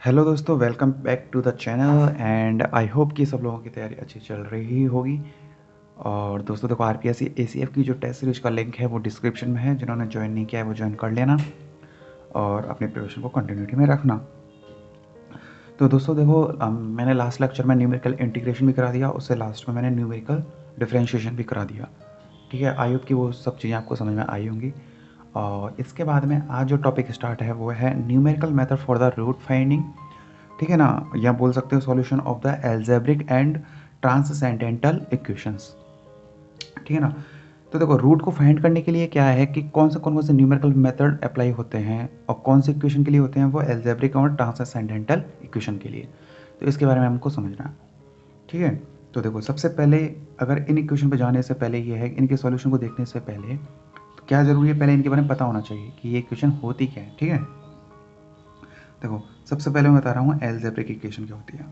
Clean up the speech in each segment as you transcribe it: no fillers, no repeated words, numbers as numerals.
Hello दोस्तों, welcome back to the channel and I hope कि सब लोगों की तैयारी अच्छी चल रही होगी। और दोस्तों देखो, आरपीएस एसीएफ की जो टेस्ट सीरीज का लिंक है वो डिस्क्रिप्शन में है। जिन्होंने ज्वाइन नहीं किया है वो ज्वाइन कर लेना और अपने प्रिपरेशन को कंटिन्यूटी में रखना। तो दोस्तों देखो, मैंने लास्ट लेक्चर में न्यूमेरिकल इंटीग्रेशन भी करा दिया, उससे लास्ट में मैंने न्यूमेरिकल डिफरेंशिएशन भी करा दिया। ठीक है, आई होप कि वो सब चीज़ें आपको समझ में आई होंगी। और इसके बाद में आज जो टॉपिक स्टार्ट है वो है numerical method for the root finding. ठीक है ना, या बोल सकते हो solution of the algebraic and transcendental equations. ठीक है ना। तो देखो, रूट को फाइंड करने के लिए क्या है कि कौन से न्यूमेरिकल मेथड अप्लाई होते हैं और कौन से इक्वेशन के लिए होते हैं वो एल्जेब्रिक और ट्रांससेंडेंटल इक्वेशन के लिए। तो इसके बारे में हमको समझना है। ठीक है। तो देखो, सबसे पहले अगर इन इक्वेशन पे जाने से पहले ये है, इनके सॉल्यूशन को देखने से पहले तो क्या ज़रूरी है, पहले इनके बारे में पता होना चाहिए कि ये इक्वेशन होती क्या है। ठीक है। देखो, सबसे पहले मैं बता रहा हूँ एल्जेब्रिक इक्वेशन क्या होती है।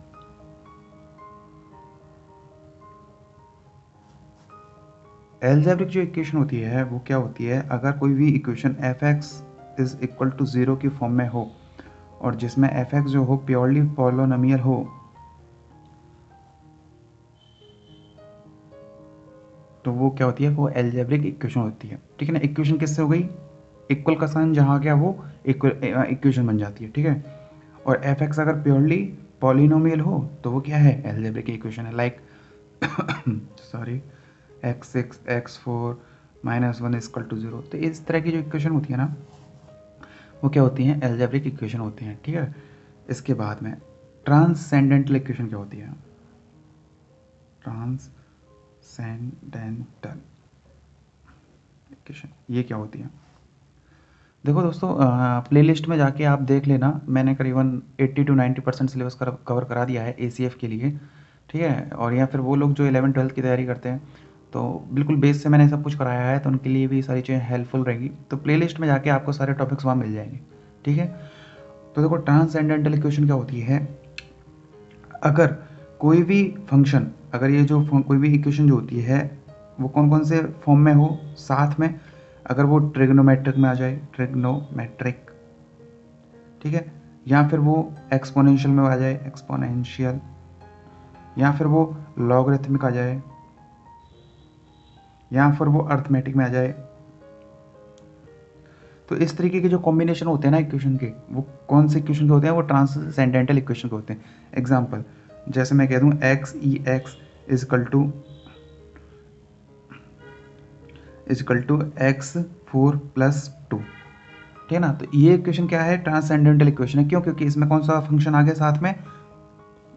एल्जेब्रिक जो इक्वेशन होती है वो क्या होती है, अगर कोई भी equation f x is equal to zero की फॉर्म में हो और जिसमें एफ एक्स जो हो प्योरली पॉलिनोमियल हो, तो वो क्या होती है, वो एल्जेब्रिक इक्वेशन होती है। ठीक है ना। इक्वेशन किससे हो गई, इक्वल का साइन जहाँ गया वो इक्वेशन बन जाती है। ठीक है। और एफ एक्स अगर प्योरली पॉलिनोमियल हो तो वो क्या है, एल्जेब्रिक इक्वेशन है। Like sorry, x six x four minus one is equal to zero. तो इस तरह की जो इक्वेशन होती है ना वो क्या होती हैं, एल्जेब्रिक इक्वेशन होती हैं। ठीक है। इसके बाद में ट्रांससेंडेंटल इक्वेशन क्या होती है, ट्रांससेंडेंटल इक्वेशन ये क्या होती है। देखो दोस्तों, प्लेलिस्ट में जाके आप देख लेना, मैंने करीबन 80 to 90% सिलेबस कवर करा दिया है एसीएफ के लिए। ठीक है। और या फिर वो लोग जो 11th 12th की तैयारी करते हैं तो बिल्कुल बेस से मैंने सब कुछ कराया है, तो उनके लिए भी सारी चीज़ें हेल्पफुल रहेंगी। तो प्लेलिस्ट में जाके आपको सारे टॉपिक्स वहाँ मिल जाएंगे। ठीक है। तो देखो, ट्रांससेंडेंटल इक्वेशन क्या होती है, अगर कोई भी फंक्शन, अगर ये जो कोई भी इक्वेशन जो होती है वो कौन कौन से फॉर्म में हो साथ में, अगर वो ट्रिग्नोमेट्रिक में आ जाए, ट्रिग्नोमेट्रिक, ठीक है, या फिर वो एक्सपोनेंशियल में आ जाए, एक्सपोनेंशियल, या फिर वो लॉगरिथमिक आ जाए, या फिर वो अर्थमेटिक में आ जाए। तो इस तरीके के जो कॉम्बिनेशन होते हैं ना इक्वेशन के, वो कौन से इक्वेशन के होते हैं, वो ट्रांससेंडेंटल इक्वेशन के होते हैं। एग्जाम्पल, जैसे मैं कह दूं x e x is equal to x four plus two. ठीक है ना। तो ये इक्वेशन क्या है, ट्रांससेंडेंटल इक्वेशन है। क्यों, क्योंकि इसमें कौन सा फंक्शन आ गया साथ में,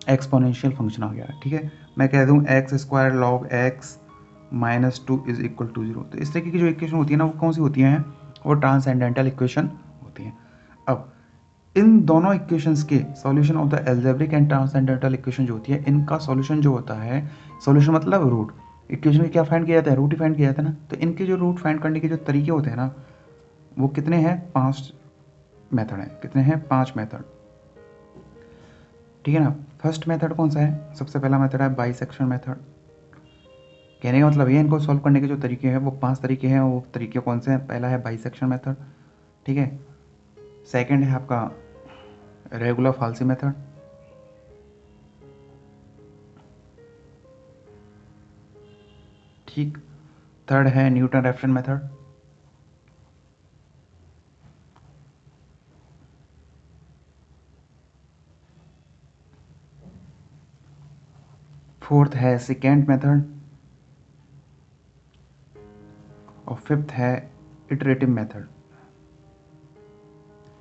एक्सपोनेंशियल फंक्शन आ गया। ठीक है। मैं कह दूं x square log x minus two is equal to zero. तो इस तरीके की जो इक्वेशन होती है ना वो कौन सी होती हैं, वो ट्रांससेंडेंटल इक्वेशन होती हैं। अब इन दोनों इक्वेशंस के solution of the algebraic and transcendental equation जो होती है, इनका सॉल्यूशन जो होता है, सॉल्यूशन मतलब रूट, इक्वेशन में क्या फाइंड किया जाता है, रूट ही फाइंड किया जाता है ना। तो इनके जो रूट फाइंड करने के जो तरीके होते हैं ना वो कितने हैं, 5 मेथड हैं। कितने हैं, 5 मेथड। ठीक है ना। फर्स्ट मेथड कौन सा है, सबसे पहला मेथड है बाइसेक्शन मेथड। कहने का मतलब ये, इनको सॉल्व करने के जो तरीके हैं वो 5 तरीके हैं। वो तरीके कौन से हैं, पहला है बाइसेक्शन मेथड। ठीक है। सेकंड है आपका रेगुलर फाल्सी मेथड। ठीक। थर्ड है न्यूटन रेफसन मेथड। फोर्थ है सेकेंड मेथड। और फिफ्थ है इटरेटिव मेथड।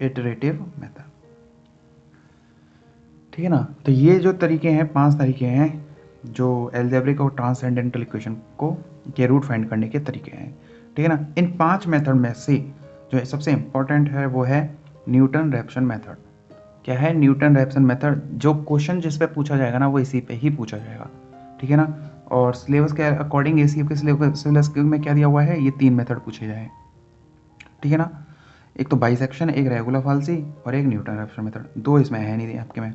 Iterative method. ठीक है ना। तो ये जो तरीके हैं, 5 तरीके हैं जो एल्जेब्रिक और ट्रांससेंडेंटल इक्वेशन को के रूट फाइंड करने के तरीके हैं। ठीक है ना। इन 5 मेथड में से जो सबसे इंपॉर्टेंट है वो है न्यूटन रेफसन मेथड। क्या है, न्यूटन रेफसन मेथड। जो क्वेश्चन जिस पे पूछा जाएगा ना वो इसी पे ही पूछा जाएगा। ठीक है ना। और सिलेबस के अकॉर्डिंग एसीएफ के सिलेबस में क्या दिया हुआ है, ये 3 मेथड पूछे जाए। ठीक है ना। एक तो बाइसेक्शन, एक रेगुलर फाल्सी और एक न्यूटन रेफसन मेथड। 2 इसमें है नहीं आपके में,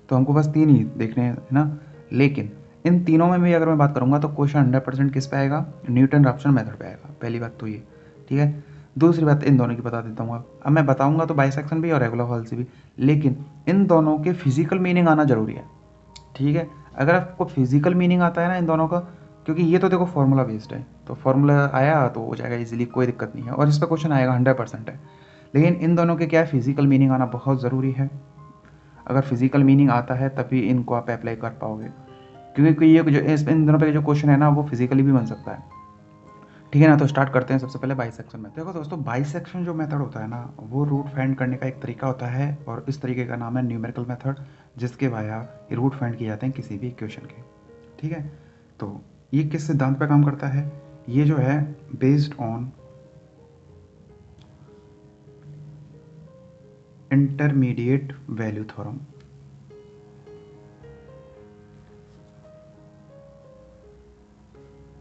तो हमको बस 3 ही देखने हैं, है ना। लेकिन इन तीनों में भी अगर मैं बात करूंगा तो क्वेश्चन 100% किस पे आएगा, न्यूटन रेफसन मेथड पे आएगा। पहली बात तो ये। ठीक है। दूसरी बात इन दोनों की बता देता हूँ। अब मैं बताऊंगा तो बाइसेक्शन भी और रेगुलर फॉल्सी भी, लेकिन इन दोनों के फिजिकल मीनिंग आना जरूरी है। ठीक है, अगर आपको फिजिकल मीनिंग आता है ना इन दोनों का, क्योंकि ये तो देखो फॉर्मूला बेस्ड है, तो फॉर्मूला आया तो हो जाएगा इजीली, कोई दिक्कत नहीं है, और इस पर क्वेश्चन आएगा 100% है। लेकिन इन दोनों के क्या है, फिजिकल मीनिंग आना बहुत ज़रूरी है। अगर फिजिकल मीनिंग आता है तभी इनको आप अप्लाई कर पाओगे, क्योंकि ये जो इन दोनों पे जो क्वेश्चन है ना वो फिजिकली भी बन सकता है। ठीक है ना, तो स्टार्ट करते हैं सबसे पहले बाइसेक्शन मेथड। देखो दोस्तों, बाइसेक्शन जो मेथड होता है ना वो रूट फाइंड करने का एक तरीका होता है, और इस तरीके का नाम है न्यूमेरिकल मेथड, जिसके वाया रूट फाइंड किए जाते हैं किसी भी इक्वेशन के। ठीक है, तो ये किस सिद्धांत पर काम करता है, ये जो है based on intermediate value theorem.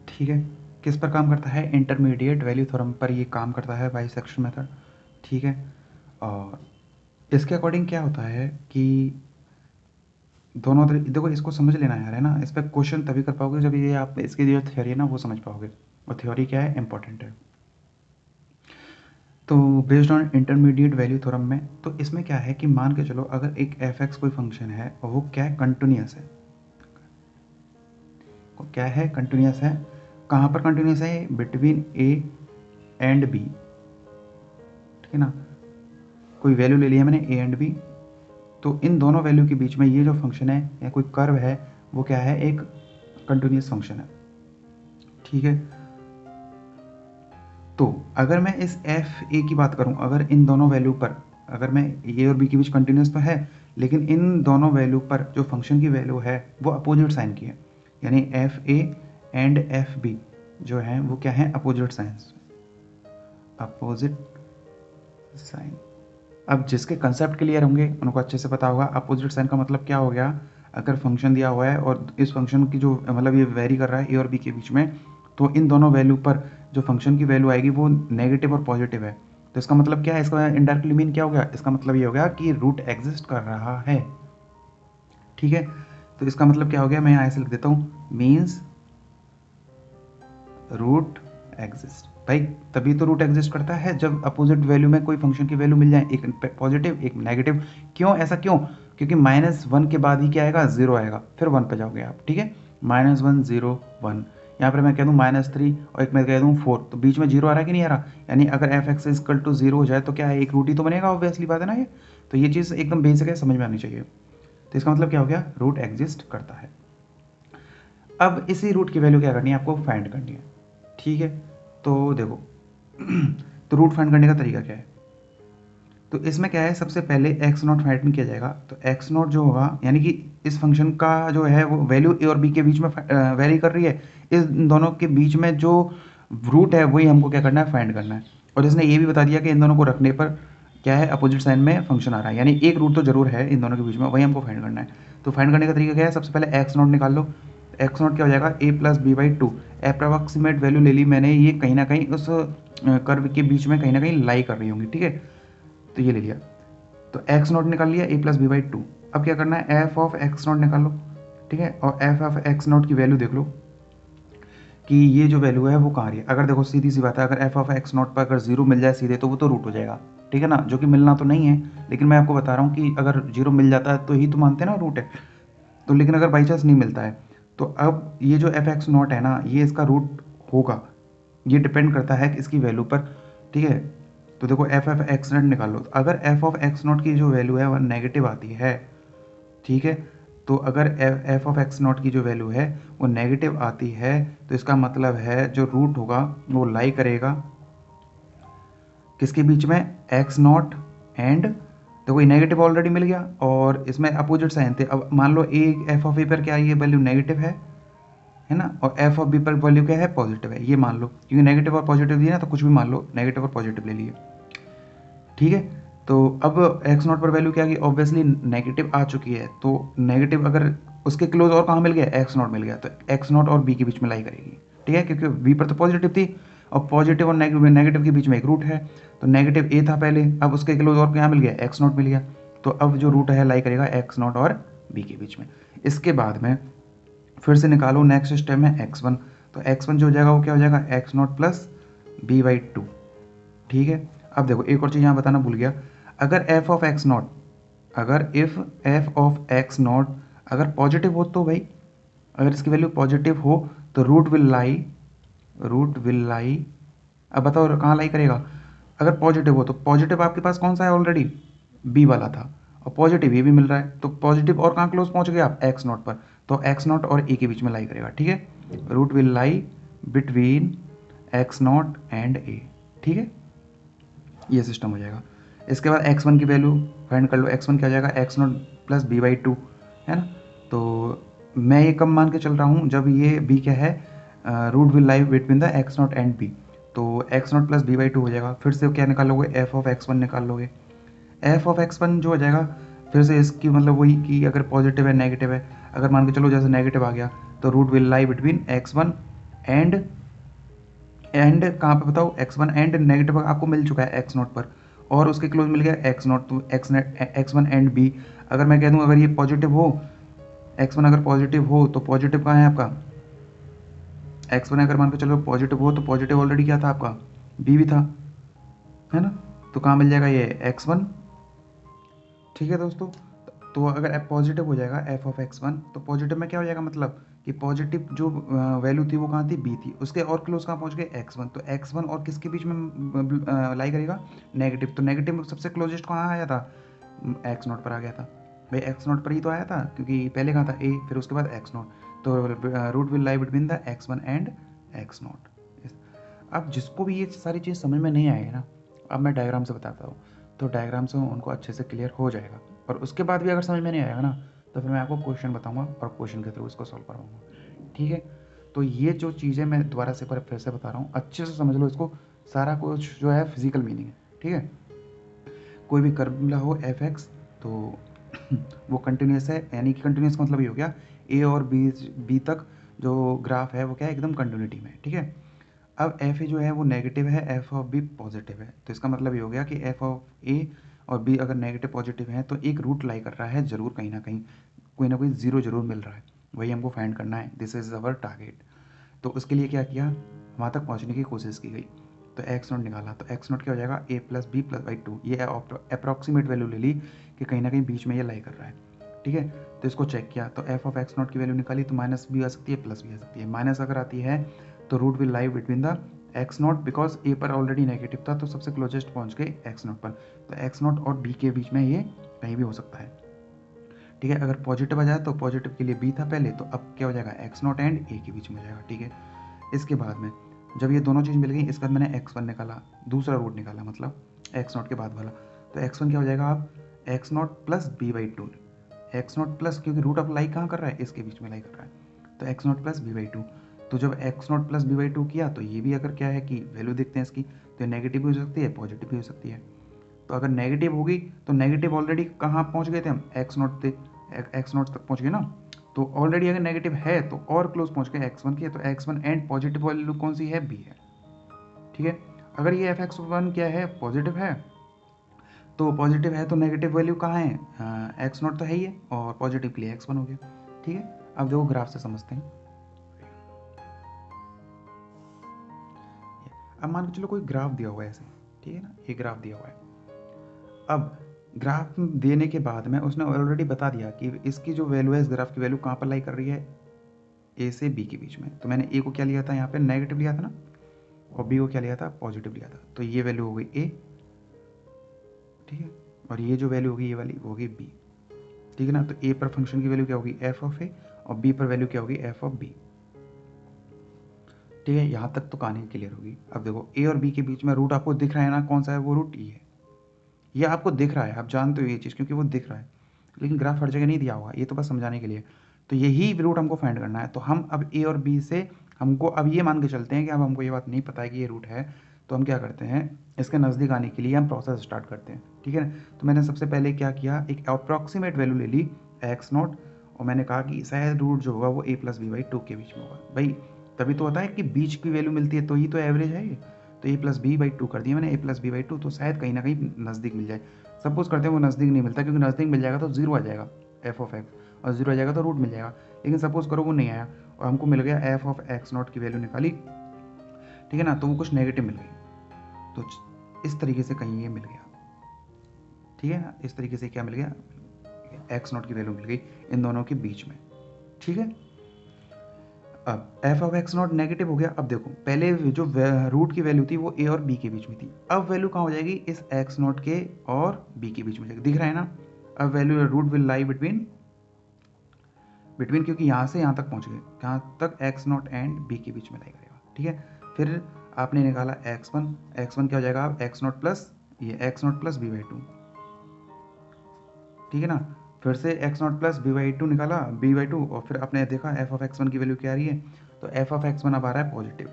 ठीक है, किस पर काम करता है, इंटरमीडिएट वैल्यू थ्योरम पर ये काम करता है बाइसेक्शन मेथड। ठीक है, और इसके अकॉर्डिंग क्या होता है कि दोनों देखो इसको समझ लेना यार, है ना, इस पर क्वेश्चन तभी कर पाओगे जब ये आप इसकी जो थ्योरी है ना वो समझ पाओगे, और थ्योरी क्या है, इंपॉर्टेंट है। तो based on intermediate value theorem में, तो इसमें क्या है कि मान के चलो अगर एक एफ एक्स कोई फंक्शन है और वो क्या है, कंटिन्यूस है, क्या है, कंटिन्यूस है। कहाँ पर कंटिन्यूस है, बिटवीन ए एंड बी। ठीक है ना, कोई वैल्यू ले लिया मैंने ए एंड बी, तो इन दोनों वैल्यू के बीच में ये जो फंक्शन है या कोई कर्व है वो क्या है, एक कंटिन्यूस फंक्शन है। ठीक है, तो अगर मैं इस एफ ए की बात करूं, अगर इन दोनों वैल्यू पर, अगर मैं ए और बी के बीच कंटिन्यूस तो है, लेकिन इन दोनों वैल्यू पर जो फंक्शन की वैल्यू है वो अपोजिट साइन की है, यानी f a and f b जो है वो क्या है, अपोजिट साइंस, अपोजिट साइन। अब जिसके कंसेप्ट क्लियर होंगे उनको अच्छे से पता होगा अपोजिट साइन का मतलब क्या हो गया। अगर फंक्शन दिया हुआ है और इस फंक्शन की जो मतलब ये वेरी कर रहा है ए और बी के बीच में, तो इन दोनों वैल्यू पर जो फंक्शन की वैल्यू आएगी वो नेगेटिव और पॉजिटिव है, तो इसका मतलब क्या है, इसका इनडायरेक्टली मीन क्या हो गया, इसका मतलब ये हो गया कि रूट एग्जिस्ट कर रहा है। ठीक है, तो इसका मतलब क्या हो गया, मैं यहाँ ऐसे लिख देता हूँ, मीन्स रूट एग्जिस्ट। भाई तभी तो रूट एग्जिस्ट करता है जब अपोजिट वैल्यू में कोई फंक्शन की वैल्यू मिल जाए, एक पॉजिटिव एक नेगेटिव। क्यों ऐसा क्यों, क्योंकि -1 के बाद ही क्या आएगा, 0 आएगा, फिर 1 पे जाओगे आप। ठीक है, -1 0 1, यहाँ पर मैं कह दूँ -3 और एक मैं कह दूँ 4, तो बीच में 0 आ रहा है कि नहीं आ रहा, यानी अगर एफ एक्स इक्वल टू 0 हो जाए तो क्या है, एक रूट ही तो बनेगा, ऑब्वियसली बात है ना ये। तो ये चीज़ एकदम बेसिक है, समझ में आनी चाहिए। तो इसका मतलब क्या हो गया, रूट एग्जिस्ट करता है। अब इसी रूट की वैल्यू क्या करनी है, आपको फाइंड करनी है। ठीक है, तो देखो तो रूट फाइंड करने का तरीका क्या है, तो इसमें क्या है, सबसे पहले एक्स नॉट फाइंड किया जाएगा। तो एक्स नॉट जो होगा, यानी कि इस फंक्शन का जो है वो वैल्यू ए और बी के बीच में वेरी कर रही है, इस दोनों के बीच में जो रूट है वही हमको क्या करना है, फाइंड करना है। और इसने ये भी बता दिया कि इन दोनों को रखने पर क्या है, अपोजिट साइन में फंक्शन आ रहा है, यानी एक रूट तो जरूर है इन दोनों के बीच में, वही हमको फाइंड करना है। तो फाइंड करने का तरीका क्या है, सबसे पहले एक्स नॉट निकाल लो। एक्स नॉट क्या हो जाएगा, a plus b by 2। Approximate value ले ली मैंने, ये कहीं ना कहीं उस कर्व के बीच में कहीं ना कहीं लाई कर रही होंगी। ठीक है, तो ये ले लिया, तो एक्स नॉट निकाल लिया, ए प्लस बी बाई 2। अब क्या करना है, एफ ऑफ एक्स नॉट निकाल लो। ठीक है, और एफ ऑफ एक्स नॉट की वैल्यू देख लो कि ये जो वैल्यू है वो कहाँ आ रही है। अगर देखो सीधी सी बात है, अगर एफ ऑफ एक्स नॉट पर अगर 0 मिल जाए सीधे तो वो तो रूट हो जाएगा। ठीक है ना, जो कि मिलना तो नहीं है, लेकिन मैं आपको बता रहा हूँ कि अगर 0 मिल जाता है तो ही तो मानते हैं ना रूट है। तो लेकिन अगर बाई चांस नहीं मिलता है, तो अब ये जो एफ एक्स नॉट है ना, ये इसका रूट होगा, ये डिपेंड करता है इसकी वैल्यू पर। ठीक है, तो देखो एफ ऑफ एक्स नॉट निकाल लो, अगर एफ ऑफ एक्स नॉट की जो वैल्यू है वह नेगेटिव आती है, ठीक है, तो अगर एफ ऑफ एक्स नॉट की जो वैल्यू है वो नेगेटिव आती है, तो इसका मतलब है जो रूट होगा वो लाई करेगा किसके बीच में, एक्स नॉट एंड, देखो ये नेगेटिव ऑलरेडी मिल गया और इसमें अपोजिट साइन थे। अब मान लो ए एफ ऑफ ए पर क्या ये वैल्यू नेगेटिव है ना, और एफ ऑफ बी पर वैल्यू क्या है, पॉजिटिव है, ये मान लो, क्योंकि नेगेटिव और पॉजिटिव दिया ना, तो कुछ भी मान लो, नेगेटिव और पॉजिटिव ले लिए। ठीक है, तो अब एक्स नॉट पर वैल्यू क्या आ गई, ऑब्वियसली नेगेटिव आ चुकी है, तो नेगेटिव अगर उसके क्लोज और कहाँ मिल गया, एक्स नॉट मिल गया, तो एक्स नॉट और बी के बीच में लाई करेगी। ठीक है, क्योंकि बी पर तो पॉजिटिव थी और पॉजिटिव और नेगेटिव के बीच में एक रूट है, तो नेगेटिव ए था पहले, अब उसके क्लोज और क्या मिल गया, एक्स नॉट मिल गया, तो अब जो रूट है लाई करेगा एक्स नॉट और बी के बीच में। इसके बाद में फिर से निकालो, नेक्स्ट स्टेप में x1, तो x1 जो हो जाएगा वो क्या हो जाएगा, x not plus b by 2 ठीक है। अब देखो एक और चीज़ यहाँ बताना भूल गया, अगर एफ ऑफ एक्स नॉट, अगर if F of x not अगर पॉजिटिव हो तो भाई, अगर इसकी वैल्यू पॉजिटिव हो तो रूट विल लाई, अब बताओ कहाँ लाई करेगा, अगर पॉजिटिव हो तो पॉजिटिव आपके पास कौन सा है ऑलरेडी, बी वाला था, और पॉजिटिव ये भी मिल रहा है, तो पॉजिटिव और कहाँ क्लोज पहुँच गए आप, एक्स नॉट पर, तो एक्स नॉट और ए के बीच में लाई करेगा। ठीक है, root will lie between x naught and a. ठीक है, ये सिस्टम हो जाएगा। इसके बाद एक्स वन की वैल्यू फाइंड कर लो, एक्स वन क्या हो जाएगा, x not plus b by two, है ना। तो मैं ये कब मान के चल रहा हूँ, जब ये बी क्या है, root will lie between the x naught and b, तो x not plus b by two हो जाएगा। फिर से क्या निकाल लोगे, एफ ऑफ एक्स वन निकाल लोगे, एफ ऑफ एक्स वन जो हो जाएगा, फिर से इसकी मतलब वही कि अगर पॉजिटिव है नेगेटिव है, अगर मान के चलो जैसे नेगेटिव आ गया तो root will lie between x one and कहाँ पे बताओ, एक्स वन एंड नेगेटिव आपको मिल चुका है एक्स नॉट पर, और उसके क्लोज मिल गया एक्स नॉट, तो एक्स वन एंड बी। अगर मैं कह दूँ अगर ये पॉजिटिव हो, एक्स वन अगर पॉजिटिव हो तो पॉजिटिव कहाँ है आपका, एक्स वन अगर मान के चलो पॉजिटिव हो तो पॉजिटिव ऑलरेडी क्या था आपका, बी भी था, है ना। तो कहाँ मिल जाएगा ये एक्स वन। ठीक है दोस्तों, तो अगर एफ पॉजिटिव हो जाएगा एफ ऑफ एक्स वन, तो पॉजिटिव में क्या हो जाएगा, मतलब कि पॉजिटिव जो वैल्यू थी वो कहाँ थी, बी थी, उसके और क्लोज कहाँ पहुँच गए, एक्स वन, तो एक्स वन और किसके बीच में लाई करेगा, नेगेटिव, तो नेगेटिव में सबसे क्लोजेस्ट कहाँ आया था, एक्स नॉट पर आ गया था भाई, एक्स नॉट पर ही तो आया था, क्योंकि पहले कहाँ था ए, फिर उसके बाद एक्स नॉट, तो root will lie between the x one and x not. अब जिसको भी ये सारी चीज़ समझ में नहीं आएगी ना, अब मैं डायग्राम से बताता हूँ, तो डायग्राम से उनको अच्छे से क्लियर हो जाएगा, और उसके बाद भी अगर समझ में नहीं आएगा ना, तो फिर मैं आपको क्वेश्चन बताऊंगा और क्वेश्चन के थ्रू इसको सॉल्व करवाऊंगा। ठीक है, तो ये जो चीज़ें मैं दोबारा से फिर से बता रहा हूँ, अच्छे से समझ लो इसको, सारा कुछ जो है फिजिकल मीनिंग है। ठीक है, कोई भी कर्व मिला हो एफ एक्स, तो वो कंटिन्यूस है, यानी कि कंटिन्यूस का मतलब ये हो गया ए और बी तक जो ग्राफ है वो क्या है, एकदम कंटिन्यूटी में। ठीक है, अब एफ ए जो है वो नेगेटिव है, एफ ऑफ बी पॉजिटिव है, तो इसका मतलब ये हो गया कि एफ ऑफ ए और बी अगर नेगेटिव पॉजिटिव है तो एक रूट लाई कर रहा है जरूर, कहीं ना कोई जीरो जरूर मिल रहा है, वही हमको फाइंड करना है, दिस इज अवर टारगेट। तो उसके लिए क्या किया, वहाँ तक पहुँचने की कोशिश की गई, तो एक्स नोट निकाला, तो एक्स नोट क्या हो जाएगा, a plus b plus by two, ये अप्रॉक्सीमेट वैल्यू ले ली कि कहीं ना कहीं बीच में ये लाई कर रहा है। ठीक है, तो इसको चेक किया, तो एफ ऑफ एक्स नोट की वैल्यू निकाली, तो माइनस भी आ सकती है प्लस भी आ सकती है, माइनस अगर आती है तो root will lie between the x naught, because a पर ऑलरेडी नेगेटिव था तो सबसे क्लोजेस्ट पहुंच गए एक्स नॉट पर, तो एक्स नॉट और बी के बीच में ये कहीं भी हो सकता है। ठीक है, अगर पॉजिटिव आ जाए तो पॉजिटिव के लिए बी था पहले, तो अब क्या हो जाएगा, एक्स नॉट एंड ए के बीच में हो जाएगा। ठीक है, इसके बाद में जब ये दोनों चीज़ मिल गई, इसके बाद मैंने एक्स वन निकाला, दूसरा रूट निकाला, मतलब एक्स नॉट के बाद वाला, तो एक्स वन क्या हो जाएगा, आप x not plus b by two, x not plus, क्योंकि रूट ऑफ लाई कहाँ कर रहा है, इसके बीच में लाई कर रहा है, तो x not plus b by two. तो जब x not plus b by two किया, तो ये भी अगर क्या है कि वैल्यू देखते हैं इसकी, तो नेगेटिव भी हो सकती है पॉजिटिव भी हो सकती है, तो अगर नेगेटिव होगी तो नेगेटिव ऑलरेडी कहाँ पहुँच गए थे हम, एक्स नॉट थे, एक्स नॉट तक पहुँच गए ना, तो ऑलरेडी अगर नेगेटिव है तो और क्लोज पहुँच गए एक्स वन की, तो x one and positive value कौन सी है, बी है। ठीक है, अगर ये एफ एक्स वन क्या है, पॉजिटिव है, तो पॉजिटिव है तो नेगेटिव वैल्यू कहाँ है, एक्स नॉट तो है ही है, और पॉजिटिव के लिए एक्स वन हो गया। ठीक है, अब देखो ग्राफ से समझते हैं, अब मान के चलो कोई ग्राफ दिया हुआ है ऐसे, ठीक है ना, ये ग्राफ दिया हुआ है, अब ग्राफ देने के बाद में उसने ऑलरेडी बता दिया कि इसकी जो वैल्यू है, इस ग्राफ की वैल्यू कहाँ पर लाई कर रही है, ए से बी के बीच में, तो मैंने ए को क्या लिया था यहाँ पे, नेगेटिव लिया था ना, और बी को क्या लिया था, पॉजिटिव लिया था, तो ये वैल्यू हो गई ए। ठीक है, और ये जो वैल्यू होगी ये वाली वो होगी बी। ठीक है ना, तो ए पर फंक्शन की वैल्यू क्या होगी, एफ ऑफ ए, और बी पर वैल्यू क्या होगी, एफ ऑफ बी। ठीक है, यहाँ तक तो कहानी क्लियर होगी। अब देखो ए और बी के बीच में रूट आपको दिख रहा है ना, कौन सा है, वो रूट ई है, ये आपको दिख रहा है, आप जानते हो ये चीज़ क्योंकि वो दिख रहा है, लेकिन ग्राफ हर जगह नहीं दिया हुआ, ये तो बस समझाने के लिए। तो यही रूट हमको फाइंड करना है, तो हम अब ए और बी से हमको अब ये मान के चलते हैं कि अब हमको ये बात नहीं पता है कि ये रूट है, तो हम क्या करते हैं, इसके नज़दीक आने के लिए हम प्रोसेस स्टार्ट करते हैं। ठीक है ना, तो मैंने सबसे पहले क्या किया, एक अप्रॉक्सीमेट वैल्यू ले ली एक्स नॉट, और मैंने कहा कि शायद रूट जो होगा वो ए प्लस बी बाई टू के बीच में होगा, भाई तभी तो होता है कि बीच की वैल्यू मिलती है तो ही तो एवरेज है ये, तो ए प्लस बी बाई टू कर दिया मैंने, ए प्लस बी बाई टू, तो शायद कहीं ना कहीं नज़दीक मिल जाए। सपोज करते हैं वो नज़दीक नहीं मिलता, क्योंकि नज़दीक मिल जाएगा तो जीरो आ जाएगा एफ ऑफ एक्स, और जीरो आ जाएगा तो रूट मिल जाएगा, लेकिन सपोज करो वो नहीं आया और हमको मिल गया एफ ऑफ एक्स नॉट की वैल्यू निकाली, ठीक है ना, तो वो कुछ नेगेटिव मिल गई, तो इस तरीके से कहीं ये मिल गया, ठीक है ना, इस तरीके से क्या मिल गया, एक्स नॉट की वैल्यू मिल गई इन दोनों के बीच में, ठीक है। अब F of x not negative हो गया। अब देखो पहले जो रूट की वैल्यू थी वो ए और बी के बीच में थी, अब वैल्यू कहाँ हो जाएगी, इस एक्स नॉट के और बी के बीच में जाएगी, दिख रहा है ना। अब value root will lie between क्योंकि यहाँ से यहाँ तक पहुँच गए, कहाँ तक, एक्स नॉट एंड बी के बीच में लाई करेगा, ठीक है। फिर आपने निकाला एक्स वन क्या हो जाएगा, अब एक्स नॉट प्लस ये x not plus b by two, ठीक है ना। फिर से x not plus b by two निकाला, बी बाई टू, और फिर आपने देखा एफ ऑफ एक्स वन की वैल्यू क्या आ रही है, तो एफ ऑफ एक्स वन अब आ रहा है पॉजिटिव,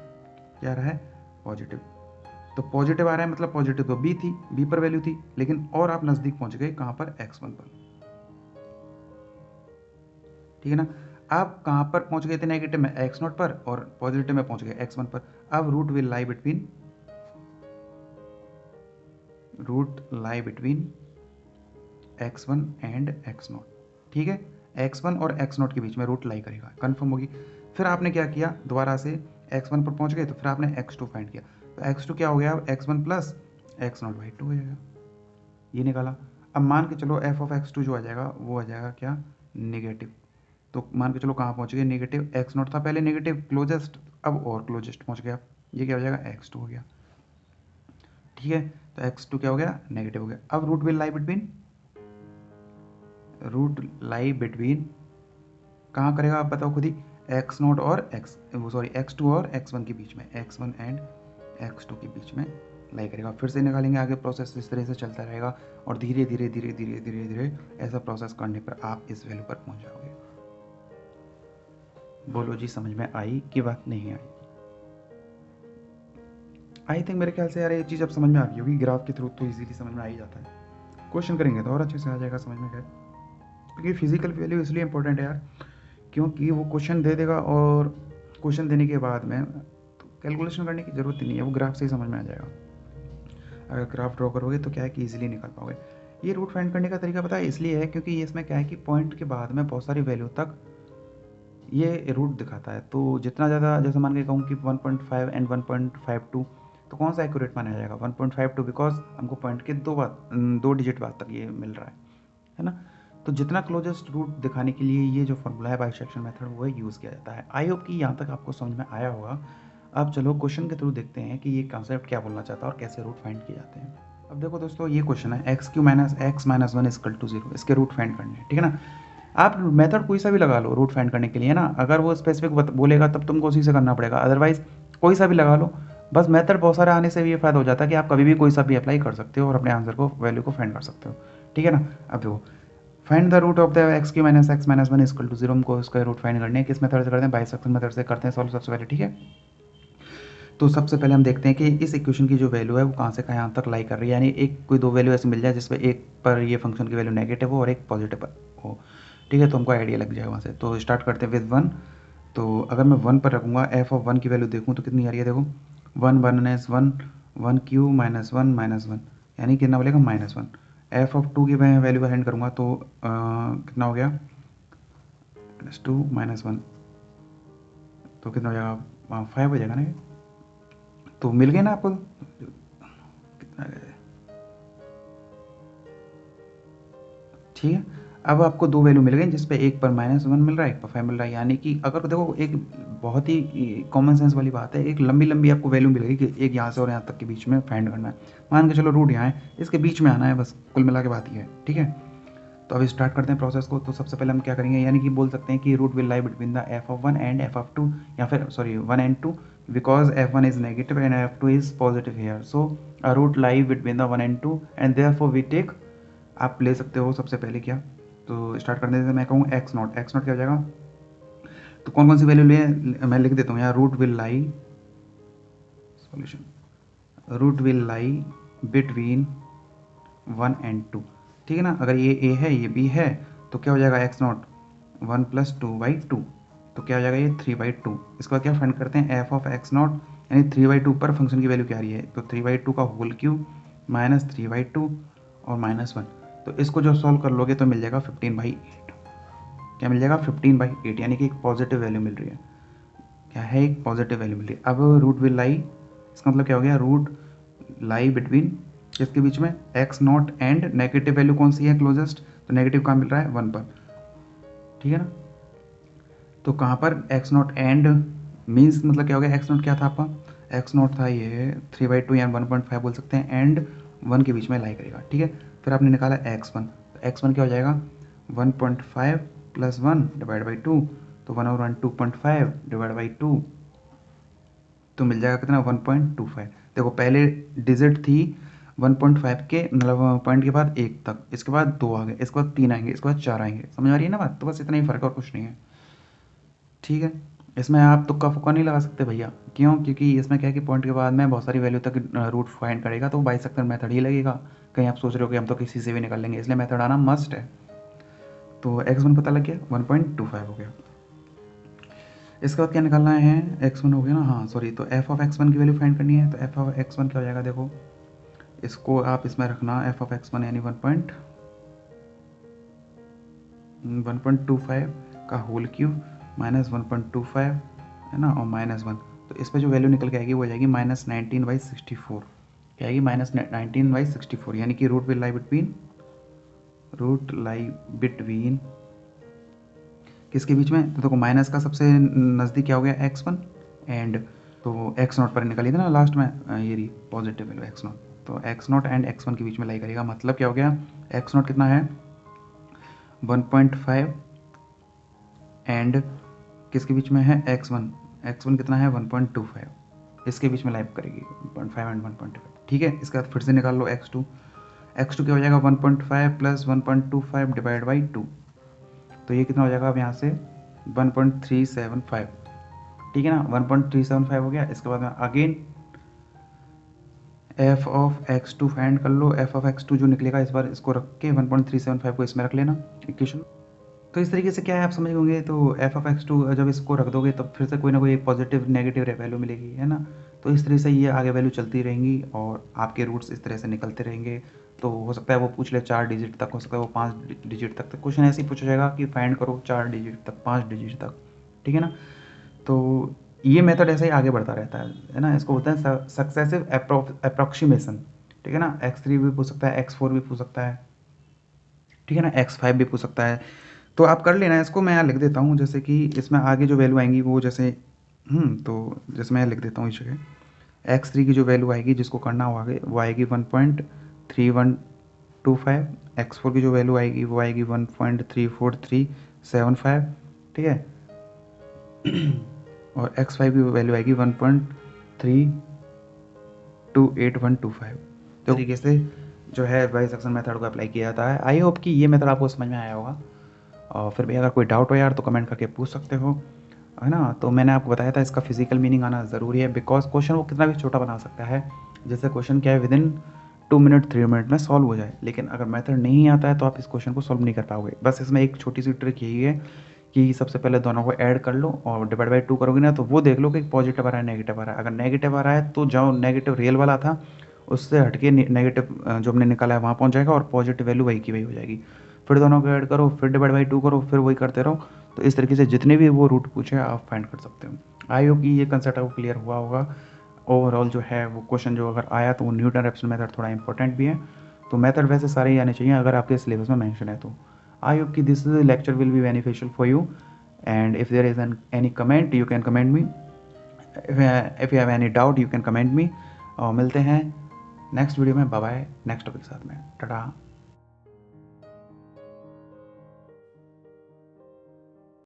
क्या आ रहा है, पॉजिटिव। तो पॉजिटिव आ रहा है मतलब पॉजिटिव तो बी थी, बी पर वैल्यू थी, लेकिन और आप नज़दीक पहुंच गए कहाँ पर, एक्स वन पर, ठीक है ना। आप कहाँ पर पहुंच गए थे नेगेटिव में, एक्स नॉट पर, और पॉजिटिव में पहुंच गए एक्स वन पर। अब root lie between x one and x not, ठीक है। एक्स वन और एक्स नॉट के बीच में रूट लाई करेगा, कन्फर्म होगी। फिर आपने क्या किया, दोबारा से एक्स वन पर पहुंच गए, तो फिर आपने एक्स टू फाइंड किया, तो एक्स टू क्या हो गया, अब x one plus x not by two हो जाएगा, ये निकाला। अब मान के चलो एफ ऑफ एक्स टू जो आ जाएगा वो आ जाएगा क्या, नेगेटिव। तो मान के चलो कहाँ पहुँच गए, नेगेटिव, एक्स नॉट था पहले नेगेटिव क्लोजेस्ट, अब और क्लोजेस्ट पहुँच गया, ये क्या हो जाएगा, एक्स टू हो गया, ठीक है। तो एक्स टू क्या हो गया, नेगेटिव हो गया। अब रूट लाई बिटवीन कहाँ करेगा आप बताओ खुद ही, एक्स नॉट और एक्स टू और एक्स वन के बीच में, x one and x two के बीच में लाई करेगा। फिर से निकालेंगे, आगे प्रोसेस इस तरह से चलता रहेगा, और धीरे धीरे धीरे धीरे धीरे धीरे ऐसा प्रोसेस करने पर आप इस वैल्यू पर पहुंच जाओगे। बोलो जी, समझ में आई कि बात नहीं आई? आई थिंक मेरे ख्याल से यार ये चीज़ अब समझ में आ गई होगी, ग्राफ के थ्रू तो इजीली समझ में आ ही जाता है, क्वेश्चन करेंगे तो और अच्छे से आ जाएगा समझ में। खैर, क्योंकि फिजिकल वैल्यू इसलिए इंपॉर्टेंट है यार, क्योंकि वो क्वेश्चन दे देगा और क्वेश्चन देने के बाद में तो कैलकुलेशन करने की ज़रूरत ही नहीं है, वो ग्राफ से ही समझ में आ जाएगा। अगर ग्राफ ड्रॉ करोगे तो क्या है कि ईजिली निकाल पाओगे। ये रूट फाइंड करने का तरीका पता है इसलिए है क्योंकि इसमें क्या है कि पॉइंट के बाद में बहुत सारी वैल्यू तक ये रूट दिखाता है, तो जितना ज़्यादा, जैसे मान के कहूँ कि 1.5 एंड 1.52, तो कौन सा एक्यूरेट माना जाएगा, 1.52, बिकॉज हमको पॉइंट के दो डिजिट बाद तक ये मिल रहा है ना। तो जितना क्लोजेस्ट रूट दिखाने के लिए ये जो फॉर्मूला है बाइसेक्शन मेथड वो यूज़ किया जाता है। आई होप कि यहाँ तक आपको समझ में आया होगा। अब चलो क्वेश्चन के थ्रू देखते हैं कि ये कॉन्सेप्ट क्या बोलना चाहता है और कैसे रूट फाइंड किए जाते हैं। अब देखो दोस्तों, ये क्वेश्चन है x³ - x - 1 = 0, इसके रूट फाइंड करने हैं, ठीक है ना। आप मेथड कोई सा भी लगा लो रूट फाइंड करने के लिए ना, अगर वो स्पेसिफिक बोलेगा तब तुमको उसी से करना पड़ेगा, अदरवाइज कोई सा भी लगा लो। बस मेथड बहुत सारे आने से भी ये फायदा हो जाता है कि आप कभी भी कोई सा भी अप्लाई कर सकते हो और अपने आंसर को, वैल्यू को फाइंड कर सकते हो, ठीक है ना। अब देखो, find the root of the x³ - x - 1 = 0, हमको उसका रूट फाइंड करने हैं। किस मेथड से करते हैं, बाइसेक्शन मेथड से करते हैं सॉल्व सबसे पहले, ठीक है। तो सबसे पहले हम देखते हैं कि इस इक्वेशन की जो वैल्यू है वो कहाँ से कहाँ तक लाई कर रही है, यानी एक कोई दो वैल्यू ऐसी मिल जाए जिसमें एक पर ये फंक्शन की वैल्यू नेगेटिव हो और एक पॉजिटिव पर हो, ठीक है। तो हमको आइडिया लग जाएगा वहाँ से। तो स्टार्ट करते हैं विद 1। तो अगर मैं 1 पर रखूँगा, एफ ऑफ 1 की वैल्यू देखूँ तो कितनी आ रही है, देखो 1 1 1³ - 1 - 1, यानी कितना बोलेगा, -1। एफ ऑफ 2 की मैं वैल्यू फाइंड करूँगा तो कितना हो गया, +2 - 1, तो कितना हो जाएगा, 5 हो जाएगा ना। तो मिल गए ना आपको, कितना, ठीक है। अब आपको दो वैल्यू मिल गई जिस पे एक पर -1 मिल रहा है, एक पर 5 मिल रहा है, यानी कि अगर देखो एक बहुत ही कॉमन सेंस वाली बात है, एक लंबी लंबी आपको वैल्यू मिल गई कि एक यहाँ से और यहाँ तक के बीच में फाइंड करना है। मान के चलो रूट यहाँ है, इसके बीच में आना है, बस कुल मिला के बात ये है, ठीक है। तो अब स्टार्ट करते हैं प्रोसेस को। तो सबसे पहले हम क्या करेंगे, यानी कि बोल सकते हैं कि root will lie between the F of 1 and F of 2, या फिर sorry 1 and 2, because f1 is negative and f2 is positive here, so a root lie between the 1 and 2 and therefore we take, आप ले सकते हो सबसे पहले क्या, तो स्टार्ट करने से मैं कहूँ एक्स नॉट क्या हो जाएगा, तो कौन कौन सी वैल्यू ले, मैं लिख देता हूँ यहाँ, root will lie between 1 and 2, ठीक है ना। अगर ये a है ये b है तो क्या हो जाएगा, एक्स नॉट 1 + 2/2, तो क्या हो जाएगा ये 3/2। इसके बाद क्या फाइंड करते हैं, एफ ऑफ एक्स नॉट, यानी 3/2 पर फंक्शन की वैल्यू क्या आ रही है, तो 3/2 का होल क्यूब -3/2 और -1, तो इसको जो सॉल्व कर लोगे तो मिल जाएगा 15/8। क्या मिल जाएगा, 15/8, यानी कि एक पॉजिटिव वैल्यू मिल रही है, क्या है, एक पॉजिटिव वैल्यू मिल रही है। अब रूट विल लाई, इसका मतलब क्या हो गया, रूट लाई बिटवीन किसके बीच में, x naught and negative value कौन सी है क्लोजेस्ट, तो नेगेटिव कहाँ मिल रहा है 1 पर, ठीक है ना। तो कहाँ पर एक्स नॉट एंड मीन्स मतलब क्या हो गया, एक्स नॉट क्या था आपका, एक्स नॉट था ये 3/2 या 1.5 बोल सकते हैं, एंड 1 के बीच में लाई करेगा, ठीक है। फिर आपने निकाला x1, तो x1 क्या हो जाएगा 1.5 + 1 डिवाइड बाई 2, तो 1 और 1 2.5 डिवाइड बाई 2, तो मिल जाएगा कितना 1.25। देखो पहले डिजिट थी 1.5 के मतलब पॉइंट के बाद 1 तक, इसके बाद 2 आ गए, इसके बाद 3 आएंगे, इसके बाद 4 आएंगे, समझ आ रही है ना बात। तो बस इतना ही फ़र्क और कुछ नहीं है, ठीक है। इसमें आप तुक्का फुक्का नहीं लगा सकते भैया, क्यों, क्योंकि इसमें क्या है कि पॉइंट के बाद में बहुत सारी वैल्यू तक रूट फाइंड करेगा, तो बाइसेक्टर मेथड ही लगेगा। कहीं आप सोच रहे हो कि हम तो किसी से भी निकाल लेंगे, इसलिए मेथड आना मस्ट है। तो x1 पता लग गया 1.25 हो गया। इसके बाद क्या निकालना है, x1 हो गया ना, हाँ सॉरी, तो f ऑफ x1 की वैल्यू फाइंड करनी है। तो f ऑफ x1 क्या हो जाएगा, देखो इसको आप इसमें रखना, f ऑफ x1 यानी 1.25 का होल क्यूब माइनस 1.25 है ना, और -1, तो इस पर जो वैल्यू निकल के आएगी वो आ जाएगी -19/64, क्या आएगी -19/64, यानी कि रूट लाई बिटवीन किसके बीच में, तो देखो माइनस का सबसे नज़दीक क्या हो गया x1 एंड, तो x0 पर निकली थी ना लास्ट में, ये रही पॉजिटिव वैल्यू x0, तो x0 एंड x1 के बीच में लाई करेगा, मतलब क्या हो गया x0 कितना है 1.5 एंड किसके बीच में है x1 कितना है 1.25, इसके बीच में लाइव करेगी 1.5 एंड 1.25, ठीक है। इसके बाद फिर से निकाल लो x2 क्या हो जाएगा 1.5 + 1.25 डिवाइड बाई 2, तो ये कितना हो जाएगा अब यहाँ से 1.375, ठीक है ना, 1.375 हो गया। इसके बाद again f of x2 find कर लो, f ऑफ x2 जो निकलेगा इस बार इसको रख के 1.375 को इसमें रख लेना इक्वेशन। तो इस तरीके से क्या है आप समझ होंगे, तो f ऑफ x2 जब इसको रख दोगे तब फिर से कोई ना कोई एक पॉजिटिव नेगेटिव वैल्यू मिलेगी, है ना। तो इस तरह से ये आगे वैल्यू चलती रहेंगी और आपके रूट्स इस तरह से निकलते रहेंगे। तो हो सकता है वो पूछ ले 4 डिजिट तक, हो सकता है वो 5 डिजिट तक, तो क्वेश्चन ऐसे ही पूछा जाएगा कि फाइंड करो 4 डिजिट तक 5 डिजिट तक, ठीक है ना। तो ये मेथड ऐसे ही आगे बढ़ता रहता है ना, इसको बोलते हैं सक्सेसिव अप्रोक्सीमेशन, ठीक है ना। x3 भी पूछ सकता है, x4 भी पूछ सकता है, ठीक है ना, x5 भी पूछ सकता है। तो आप कर लेना इसको, मैं यहाँ लिख देता हूँ, जैसे कि इसमें आगे जो वैल्यू आएंगी वो जैसे तो जैसे मैं लिख देता हूँ इस जगह x3 की जो वैल्यू आएगी जिसको करना हो आगे वो आएगी 1.3125, x4 की जो वैल्यू आएगी वो आएगी 1.34375, ठीक है, और x5 की वैल्यू आएगी 1.328125। तो तरीके से जो है बाइसेक्शन मेथड को अप्लाई किया जाता है। आई होप कि ये मेथड आपको समझ में आया होगा, और फिर भी अगर कोई डाउट हो यार तो कमेंट करके पूछ सकते हो, है ना। तो मैंने आपको बताया था इसका फिजिकल मीनिंग आना ज़रूरी है, बिकॉज क्वेश्चन वो कितना भी छोटा बना सकता है, जैसे क्वेश्चन क्या है विदिन 2 मिनट 3 मिनट में सॉल्व हो जाए, लेकिन अगर मेथड नहीं आता है तो आप इस क्वेश्चन को सॉल्व नहीं कर पाओगे। बस इसमें एक छोटी सी ट्रिक यही है कि सबसे पहले दोनों को ऐड कर लो और डिवाइड बाई 2 करोगे ना, तो वो देख लो कि पॉजिटिव आ रहा है नेगेटिव आ रहा है। अगर नेगेटिव आ रहा है तो जो नेगेटिव रियल वाला था उससे हटके नेगेटिव जो हमने निकाला है वहाँ पहुँच जाएगा और पॉजिटिव वैल्यू वही की वही हो जाएगी। फिर दोनों को ऐड करो, फिर डिवाइड बाई 2 करो, फिर वही करते रहो। तो इस तरीके से जितने भी वो रूट पूछे आप फाइंड कर सकते हो। आई होप कि ये कंसेप्ट आपको क्लियर हुआ होगा। ओवरऑल जो है वो क्वेश्चन जो अगर आया तो वो न्यूटन रैप्सन मेथड थोड़ा इंपॉर्टेंट भी है। तो मेथड वैसे सारे ही आने चाहिए अगर आपके सिलेबस में मेंशन है तो। आई होप कि this lecture will be beneficial for you, and if there is any comment you can comment me, if you have any doubt you can comment me. और मिलते हैं नेक्स्ट वीडियो में, bye bye, next topic के साथ में, टाटा।